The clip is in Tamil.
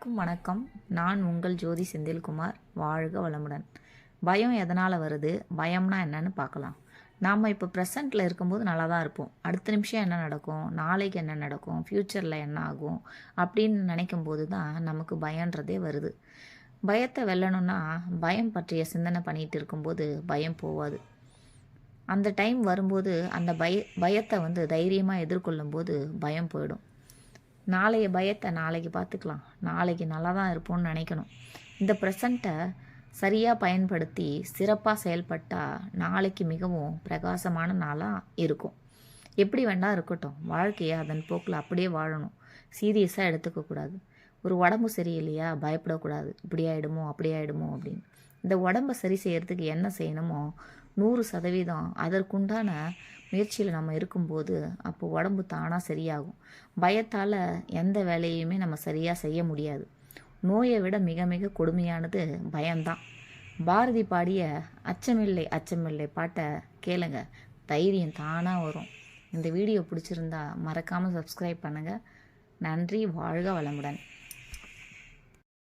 அனைவருக்கும் வணக்கம். நான் உங்கள் ஜோதி செந்தில்குமார். வாழ்க வளமுடன். பயம் எதனால் வருது, பயம்னா என்னன்னு பார்க்கலாம். நாம் இப்போ ப்ரெசண்ட்டில் இருக்கும்போது நல்லா தான் இருப்போம். அடுத்த நிமிஷம் என்ன நடக்கும், நாளைக்கு என்ன நடக்கும், ஃப்யூச்சரில் என்ன ஆகும் அப்படின்னு நினைக்கும் போது தான் நமக்கு பயன்றதே வருது. பயத்தை வெல்லணும்னா பயம் பற்றிய சிந்தனை பண்ணிகிட்டு இருக்கும்போது பயம் போகாது. அந்த டைம் வரும்போது அந்த பயத்தை தைரியமாக எதிர்கொள்ளும் போது பயம் போயிடும். நாளைய பயத்தை நாளைக்கு பார்த்துக்கலாம், நாளைக்கு நல்லா தான் இருப்போம்னு நினைக்கணும். இந்த ப்ரெசண்ட்டை சரியாக பயன்படுத்தி சிறப்பாக செயல்பட்டால் நாளைக்கு மிகவும் பிரகாசமான நாளாக இருக்கும். எப்படி வேண்டாம் இருக்கட்டும், வாழ்க்கையை அதன் போக்கில் அப்படியே வாழணும். சீரியஸாக எடுத்துக்கக்கூடாது. ஒரு உடம்பு சரியில்லையா, பயப்படக்கூடாது. இப்படி ஆகிடுமோ அப்படி ஆகிடுமோ அப்படின்னு. இந்த உடம்பை சரி செய்கிறதுக்கு என்ன செய்யணுமோ 100% அதற்குண்டான முயற்சியில் நம்ம இருக்கும்போது அப்போ உடம்பு தானாக சரியாகும். பயத்தால் எந்த வேலையுமே நம்ம சரியாக செய்ய முடியாது. நோயை விட மிக மிக கொடுமையானது பயம்தான். பாரதி பாடிய அச்சமில்லை அச்சமில்லை பாட்டை கேளுங்க, தைரியம் தானாக வரும். இந்த வீடியோ பிடிச்சிருந்தா மறக்காமல் சப்ஸ்கிரைப் பண்ணுங்கள். நன்றி. வாழ்க வளமுடன்.